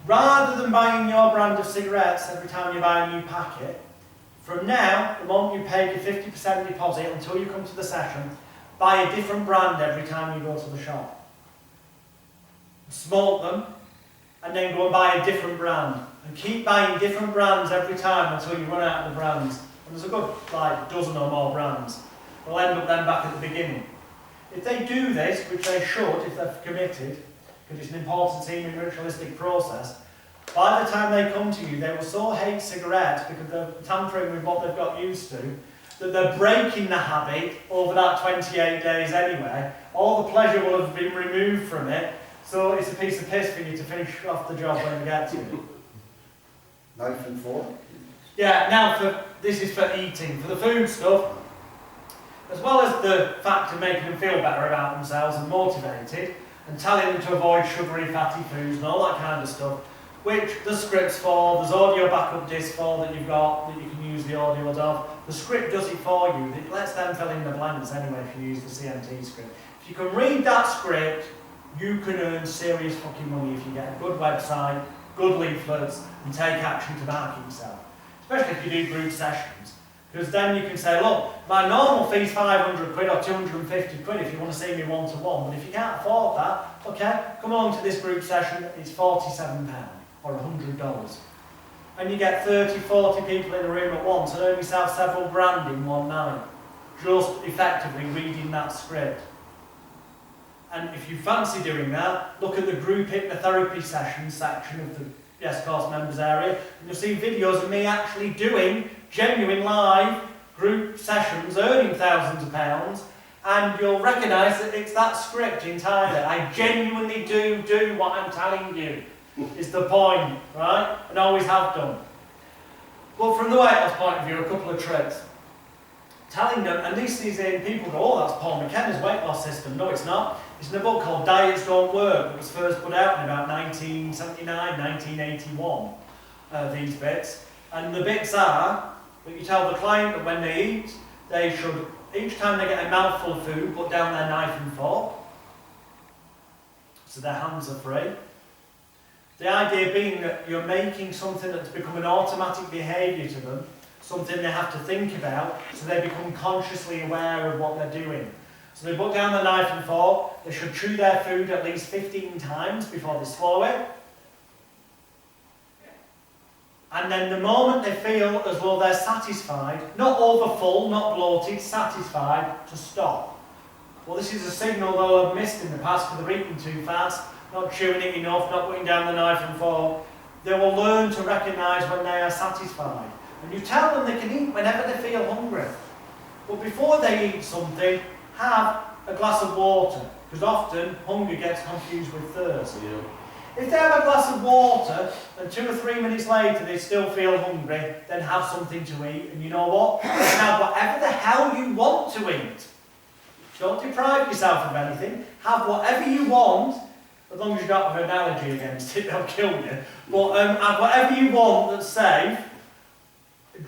rather than buying your brand of cigarettes every time you buy a new packet, from now, the moment you pay your 50% deposit until you come to the session, buy a different brand every time you go to the shop. Smoke them, and then go and buy a different brand. And keep buying different brands every time until you run out of the brands. And there's a good, like, dozen or more brands. They'll end up then back at the beginning. If they do this, which they should if they're committed, because it's an important team and ritualistic process, by the time they come to you, they will so hate cigarettes because they're tampering with what they've got used to, that they're breaking the habit over that 28 days anyway. All the pleasure will have been removed from it, so it's a piece of piss for you to finish off the job when you get to it. Knife and fork? Yeah, now this is for eating. For the food stuff, as well as the fact of making them feel better about themselves and motivated, and telling them to avoid sugary, fatty foods and all that kind of stuff, which there's scripts for, there's audio backup discs for that you've got, that you can use the audios of. The script does it for you. It lets them fill in the blanks anyway if you use the CMT script. If you can read that script, you can earn serious fucking money if you get a good website, good leaflets, and take action to market yourself. Especially if you do group sessions. Because then you can say, look, my normal fee's 500 quid or 250 quid if you want to see me one-to-one, but if you can't afford that, okay, come along to this group session, it's £47 or $100. And you get 30, 40 people in a room at once and earn yourself several grand in one night, just effectively reading that script. And if you fancy doing that, look at the group hypnotherapy session section of the Yes Course members area, and you'll see videos of me actually doing genuine live group sessions, earning thousands of pounds, and you'll recognise that it's that script entirely. I genuinely do what I'm telling you, is the point, right? And always have done. But from the weight loss point of view, a couple of tricks. Telling them, and this is in, people go, oh, that's Paul McKenna's weight loss system. No, it's not. It's in a book called Diets Don't Work. It was first put out in about 1979, 1981, these bits. And the bits are that you tell the client that when they eat, they should, each time they get a mouthful of food, put down their knife and fork, so their hands are free. The idea being that you're making something that's become an automatic behaviour to them, something they have to think about, so they become consciously aware of what they're doing. So they put down the knife and fork, they should chew their food at least 15 times before they swallow it. And then the moment they feel as though they're satisfied, not over full, not bloated, satisfied, to stop. Well, this is a signal they'll have missed in the past because they're eating too fast, not chewing it enough, not putting down the knife and fork. They will learn to recognise when they are satisfied. And you tell them they can eat whenever they feel hungry. But before they eat something, have a glass of water, because often hunger gets confused with thirst. Yeah. If they have a glass of water and 2 or 3 minutes later they still feel hungry, then have something to eat. And you know what? You can have whatever the hell you want to eat. Don't deprive yourself of anything. Have whatever you want, as long as you don't have an allergy against it, they'll kill you. But have whatever you want that's safe.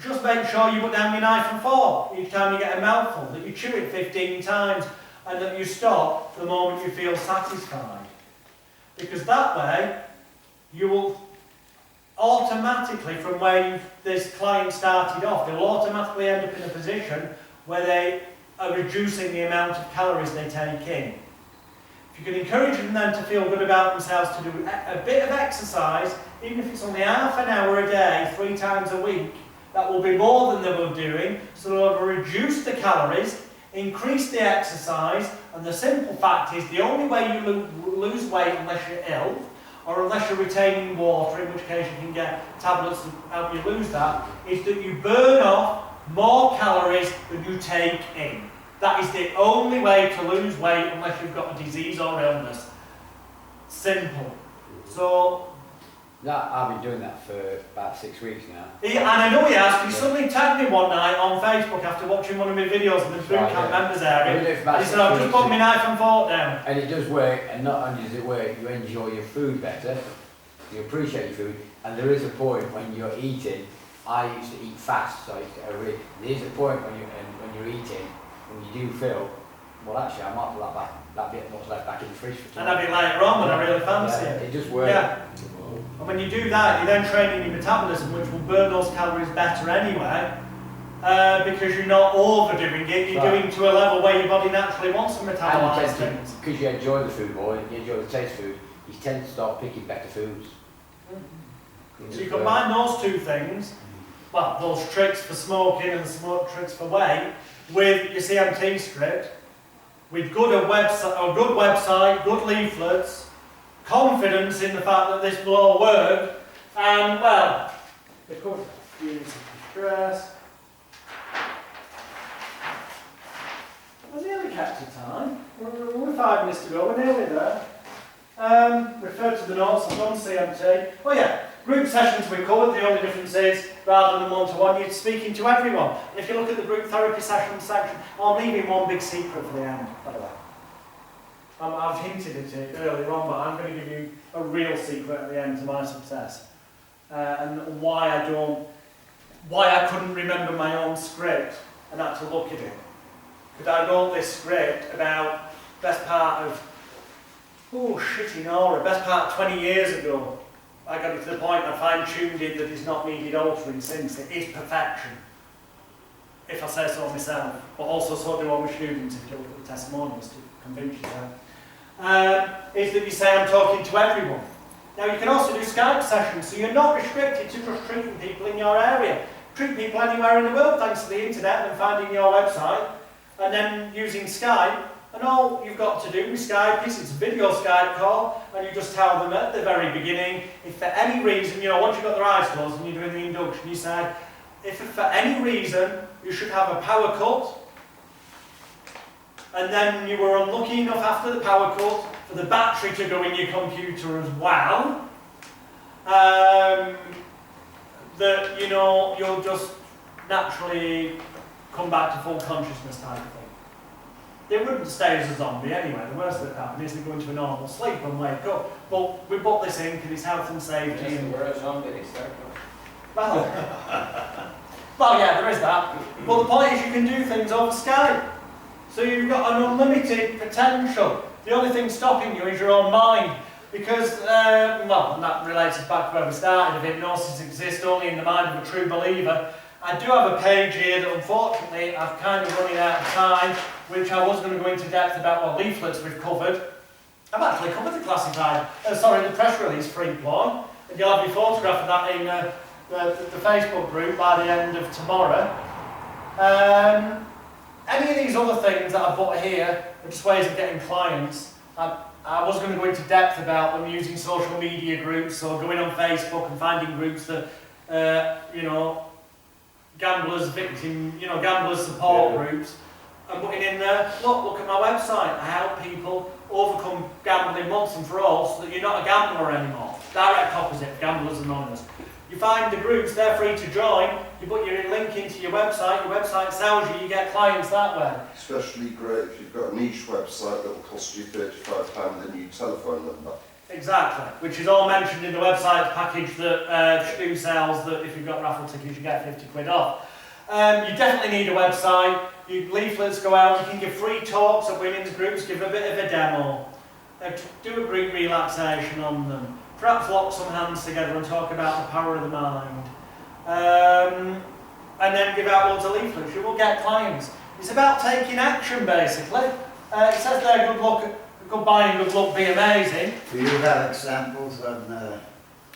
Just make sure you put down your knife and fork each time you get a mouthful, that you chew it 15 times, and that you stop the moment you feel satisfied. Because that way, you will automatically, from where this client started off, they'll automatically end up in a position where they are reducing the amount of calories they take in. If you can encourage them to feel good about themselves, to do a bit of exercise, even if it's only half an hour a day, 3 times a week, that will be more than they were doing, so they'll reduce the calories, increase the exercise, and the simple fact is the only way you lose weight unless you're ill, or unless you're retaining water, in which case you can get tablets to help you lose that, is that you burn off more calories than you take in. That is the only way to lose weight unless you've got a disease or illness. Simple. So, I've been doing that for about 6 weeks now. And I know he has, because he suddenly tagged me one night on Facebook after watching one of my videos in the BOOTCAMP members area. And he said, I've just put my knife and fork down. And it does work, and not only does it work, you enjoy your food better, you appreciate your food, and there is a point when you're eating. I used to eat fast, so there is a point when you're eating, when you do feel, well actually I might put that bit what's left back in the fridge for 2 And I'd be later on when I really fancy it. it. It just works. Yeah. And when you do that, you're then training your metabolism, which will burn those calories better anyway, because you're not overdoing it, you're doing to a level where your body naturally wants to metabolize things. Because you enjoy the food more, you enjoy the taste of food, you tend to start picking better foods. So you combine those two things, well, those tricks for smoking and the tricks for weight, with your CMT script, with good website, good leaflets, confidence in the fact that this will all work, and well, it could use stress. Has he only kept the time? We're 5 minutes to go, we're nearly there. Refer to the notes, I've done CMT. Oh yeah, group sessions we covered, the only difference is, rather than one-to-one, you're speaking to everyone. And if you look at the group therapy session section, I'm leaving one big secret for the end, by the way. I've hinted at it earlier on, but I'm going to give you a real secret at the end to my success. And why I couldn't remember my own script and had to look at it. Because I wrote this script about best part of, best part of 20 years ago. I got it to the point I fine-tuned it that it's not needed altering since. It is perfection, if I say so myself, but also so do all my students if you look at the testimonials to convince yourself. Is that you say I'm talking to everyone. Now you can also do Skype sessions, so you're not restricted to just treating people in your area. Treat people anywhere in the world thanks to the internet and finding your website, and then using Skype. And all you've got to do with Skype is it's a video Skype call, and you just tell them at the very beginning, if for any reason, once you've got their eyes closed and you're doing the induction, you say, if for any reason you should have a power cut, and then you were unlucky enough after the power cut for the battery to go in your computer as well, that you'll just naturally come back to full consciousness type of thing. They wouldn't stay as a zombie anyway. The worst that happened is they go into a normal sleep and wake up. But we put this in because it's health and safety. Yes, and we're a zombie, well, yeah, there is that. But the point is you can do things over Skype. So you've got an unlimited potential. The only thing stopping you is your own mind. Because, and that relates us back to where we started, if hypnosis exists only in the mind of a true believer. I do have a page here that unfortunately I've kind of running out of time, which I was going to go into depth about what leaflets we've covered. I've actually covered the the press release free ploy, and you'll have your photograph of that in the Facebook group by the end of tomorrow. Any of these other things that I put here are just ways of getting clients. I was going to go into depth about them using social media groups, so going on Facebook and finding groups that, gamblers support groups, and putting in there, look at my website, I help people overcome gambling once and for all so that you're not a gambler anymore. Direct opposite of Gamblers Anonymous. You find the groups, they're free to join, you put your link into your website sells you, you get clients that way. Especially great if you've got a niche website that will cost you £35 a new telephone number. Exactly, which is all mentioned in the website package that Stu sells, that if you've got raffle tickets you get 50 quid off. You definitely need a website, your leaflets go out, you can give free talks at women's groups, give a bit of a demo, do a group relaxation on them, perhaps lock some hands together and talk about the power of the mind, and then give out loads of leaflets. You will get clients. It's about taking action basically. It says there, goodbye and good luck, be amazing. Do you have examples on...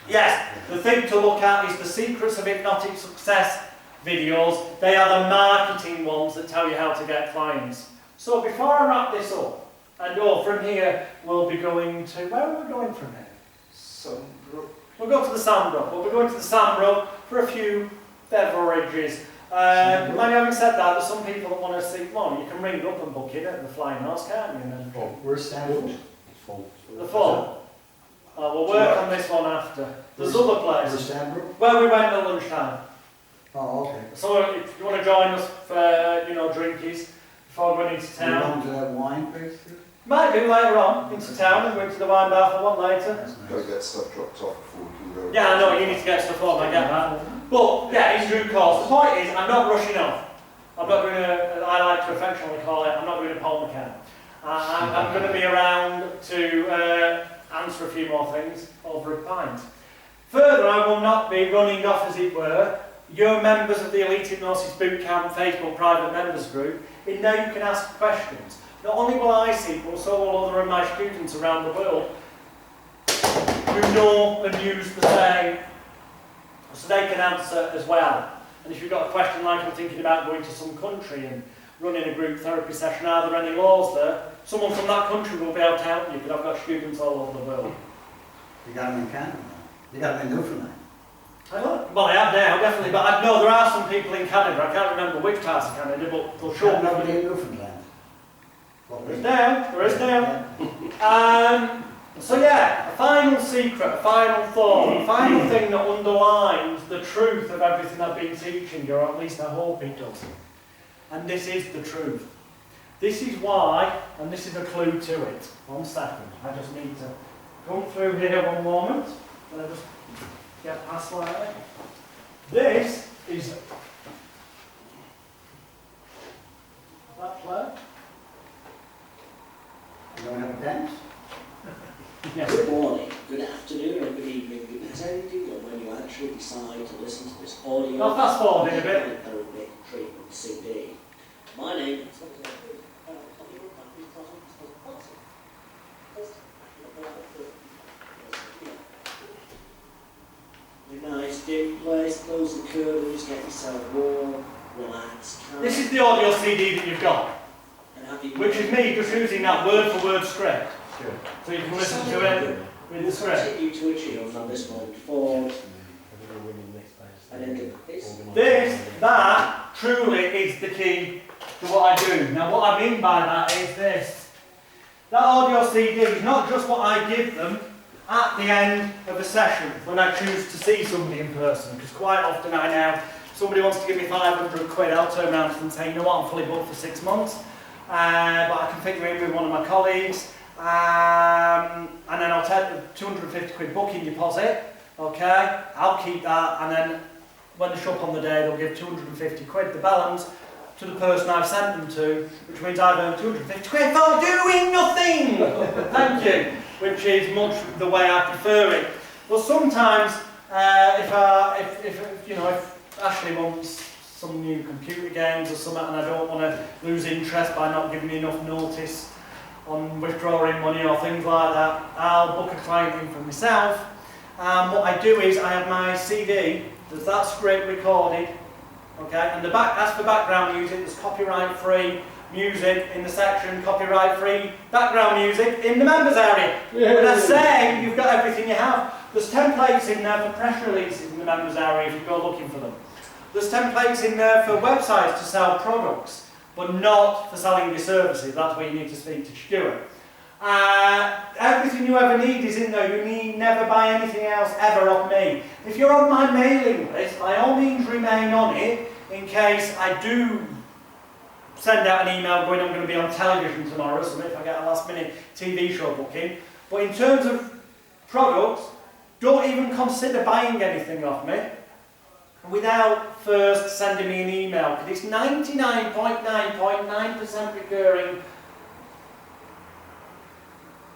Yes, the thing to look at is the Secrets of Hypnotic Success videos. They are the marketing ones that tell you how to get clients. So before I wrap this up, and from here we'll be going to, where are we going from here? Sandbrook. We'll go to the Sandbrook. We'll be going to the Sandbrook for a few beverages. Having said that, there's some people that want to see one. You can ring up and book in at the Flying Horse, can't you? And then Where's Sandbrook? It's full. the full. We'll work on this one after. There's other Where's places. Sandbrook? Where we went at lunchtime. Oh, okay. So if you want to join us for, drinkies before going into Do you town. want to have wine, please? Might do later on, into town and go into the wine bar for one later. That's Go nice. get stuff dropped off before we can go. Yeah, I know, you need to get stuff on, I get that. But, yeah, in due course. The point is, I'm not rushing off. I'm not doing I like to affectionately call it, I'm not doing a Paul McCann. I'm going to be around to answer a few more things over a pint. Further, I will not be running off, as it were. You're members of the Elite Hypnosis Bootcamp Facebook private members group. In there you can ask questions. Not only will I see, but so will other of my students around the world who know and use the same, so they can answer as well. And if you've got a question like I'm thinking about going to some country and running a group therapy session, are there any laws there? Someone from that country will be able to help you, because I've got students all over the world. You got them in Canada. You got them in Newfoundland. I don't, well, I have now, definitely, but I know there are some people in Canada. I can't remember which parts of Canada, but they'll show me. Nobody in Newfoundland. There is now, there is now. So yeah, a final secret, a final thought, a final thing that underlines the truth of everything I've been teaching you, or at least I hope it does. And this is the truth. This is why, and this is a clue to it. 1 second, I just need to come through here one moment. I'll just get past slightly. This is that play. You don't have a dance? Yes. Good morning, good afternoon, or good evening, depends how you do it when you actually decide to listen to this audio. I'll fast forward in a bit. Hypnotherapy treatment CD. My name is nice dim place, close the curtains, get yourself warm, relax. This is the audio CD that you've got, and have you which is me just using that word for word script. So you can listen to it with the script. continue to achieve from this moment forward. And then That truly is the key to what I do. Now what I mean by that is this. That audio CD is not just what I give them at the end of a session when I choose to see somebody in person, because quite often I know somebody wants to give me 500 quid, I'll turn around to them and say, you know what, I'm fully booked for 6 months, but I can fit you in with one of my colleagues, and then I'll take the 250 quid booking deposit, okay, I'll keep that, and then when they show up on the day, they'll give 250 quid, the balance, to the person I've sent them to, which means I've earned 250 quid for doing nothing! Thank you. Which is much the way I prefer it. But sometimes, if Ashley wants some new computer games or something, and I don't want to lose interest by not giving me enough notice on withdrawing money or things like that, I'll book a client in for myself. What I do is I have my CD, there's that script recorded, okay, and as for background music, there's copyright-free music in the section, copyright-free background music in the members area. When I say you've got everything you have, there's templates in there for press releases in the members area if you go looking for them. There's templates in there for websites to sell products, but not for selling your services. That's where you need to speak to Stuart. Everything you ever need is in there. You need never buy anything else ever off me. If you're on my mailing list, by all means remain on it in case I do send out an email going, I'm going to be on television tomorrow, so if I get a last minute TV show booking. But in terms of products, don't even consider buying anything off me without first sending me an email, because it's 99.9% recurring,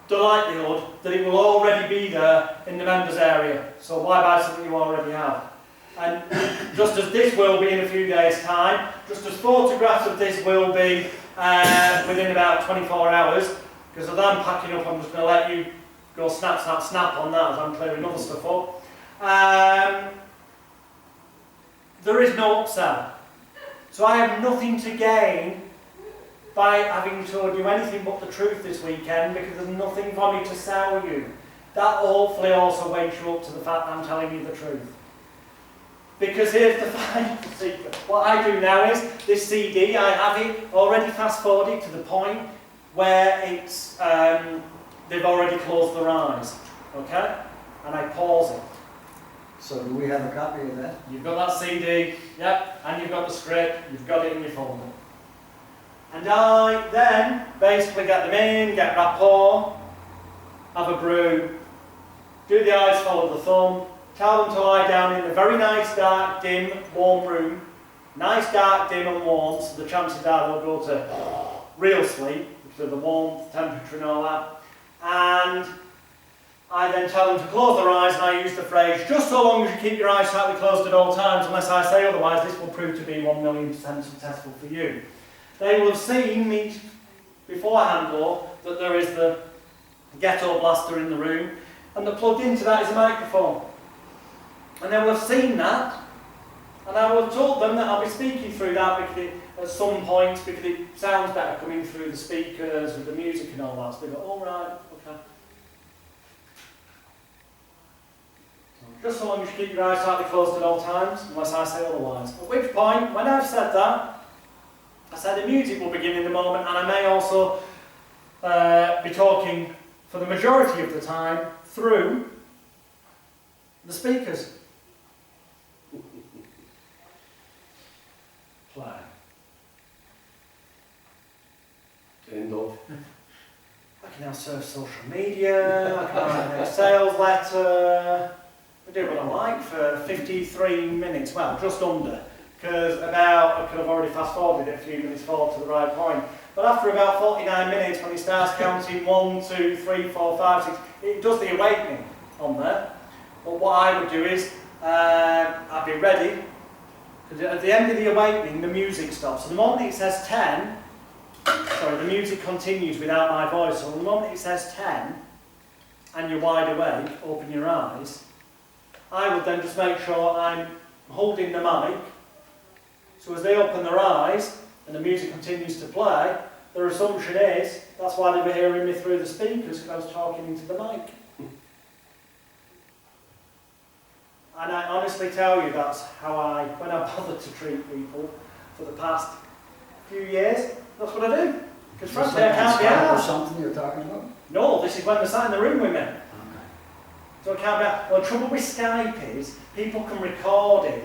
the likelihood that it will already be there in the members area. So why buy something you already have? And just as this will be in a few days' time, just as photographs of this will be within about 24 hours, because as I'm packing up, I'm just going to let you go snap, snap, snap on that as I'm clearing other stuff up. There is no upsell. So I have nothing to gain by having told you anything but the truth this weekend, because there's nothing for me to sell you. That hopefully also wakes you up to the fact that I'm telling you the truth. Because here's the final secret. What I do now is, this CD, I have it already fast forwarded to the point where it's, they've already closed their eyes, okay? And I pause it. So do we have a copy of that? You've got that CD, yep, and you've got the script, you've got it in your folder. And I then basically get them in, get rapport, have a brew, do the eyes follow the thumb, tell them to lie down in a very nice, dark, dim, warm room. Nice, dark, dim and warm, so the chances are they'll go to real sleep, because of the warmth, temperature and all that. And I then tell them to close their eyes, and I use the phrase, just so long as you keep your eyes tightly closed at all times, unless I say otherwise, this will prove to be 1,000,000% successful for you. They will have seen me beforehand, though, that there is the ghetto blaster in the room, and that plugged into that is a microphone. And they will have seen that, and I will have told them that I'll be speaking through that because at some point, because it sounds better coming through the speakers with the music and all that. So they go, all right, okay. Just so long as you keep your eyes tightly closed at all times, unless I say otherwise. At which point, when I've said that, I said the music will begin in the moment, and I may also be talking for the majority of the time through the speakers. Play. End of. I can now serve social media, I can write a sales letter, I do what I like for 53 minutes, well, just under, because I could have already fast forwarded it a few minutes forward to the right point. But after about 49 minutes, when it starts counting 1, 2, 3, 4, 5, 6, it does the awakening on there. But what I would do is, I'd be ready, because at the end of the awakening, the music stops. So the moment it says 10, sorry, the music continues without my voice. So the moment it says 10, and you're wide awake, open your eyes, I would then just make sure I'm holding the mic. So as they open their eyes, and the music continues to play, their assumption is, that's why they were hearing me through the speakers, because I was talking into the mic. And I honestly tell you, that's how when I bother to treat people for the past few years, that's what I do. Because frankly, I can't be Skype or asked. something you're talking about? No, this is when they're sat in the room with me. So I can't be asked. Well, the trouble with Skype is, people can record it,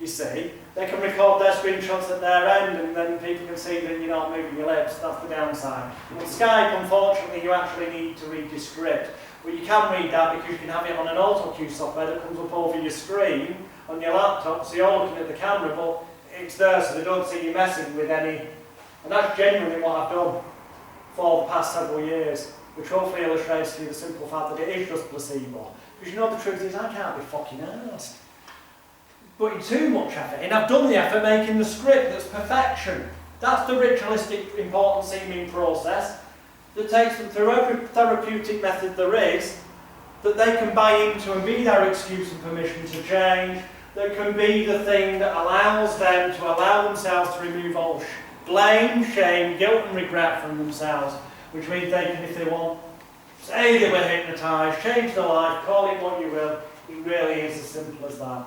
you see. They can record their screenshots at their end, and then people can see that you're not moving your lips. That's the downside. With Skype, unfortunately, you actually need to read your script. But you can read that because you can have it on an auto cue software that comes up over your screen on your laptop, so you're looking at the camera, but it's there so they don't see you messing with any. And that's genuinely what I've done for the past several years, which hopefully illustrates to you the simple fact that it is just placebo. Because you know the truth is, I can't be fucking arsed putting too much effort in. I've done the effort making the script that's perfection. That's the ritualistic, important seeming process that takes them through every therapeutic method there is, that they can buy into and be their excuse and permission to change, that can be the thing that allows them to allow themselves to remove all blame, shame, guilt and regret from themselves, which means they can, if they want, say they were hypnotised, change their life, call it what you will. It really is as simple as that.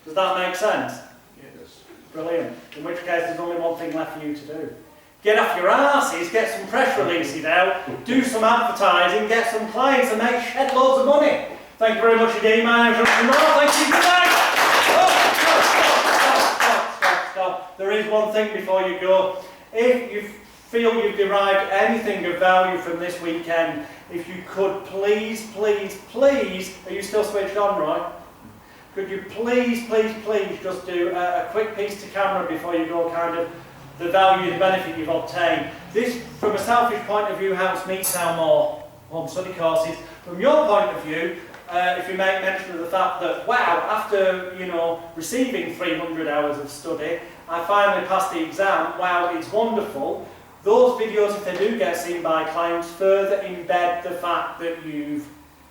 Does that make sense? Yes. Brilliant. In which case there's only one thing left for you to do. Get off your arses, get some press releases out, do some advertising, get some clients and make shed loads of money. Thank you very much indeed. My name's Russell Moore. Thank you. Good night. Stop. There is one thing before you go. If you feel you've derived anything of value from this weekend, if you could please, are you still switched on, Roy? Could you please just do a quick piece to camera before you go, kind of the value, the benefit you've obtained. This, from a selfish point of view, helps me sell more home study courses. From your point of view, if you make mention of the fact that, wow, after, receiving 300 hours of study, I finally passed the exam, wow, it's wonderful. Those videos, if they do get seen by clients, further embed the fact that you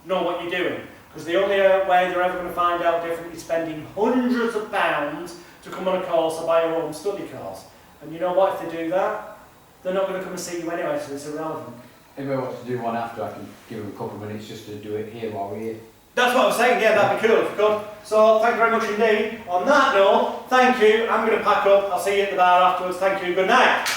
know what you're doing. Because the only way they're ever going to find out different is spending hundreds of pounds to come on a course or buy your own study course. And you know what, if they do that, they're not going to come and see you anyway, so it's irrelevant. If I want to do one after, I can give them a couple of minutes just to do it here while we're here. That's what I was saying, yeah, that'd be cool if you could. So, thank you very much indeed. On that note, thank you. I'm going to pack up. I'll see you at the bar afterwards. Thank you. Good night.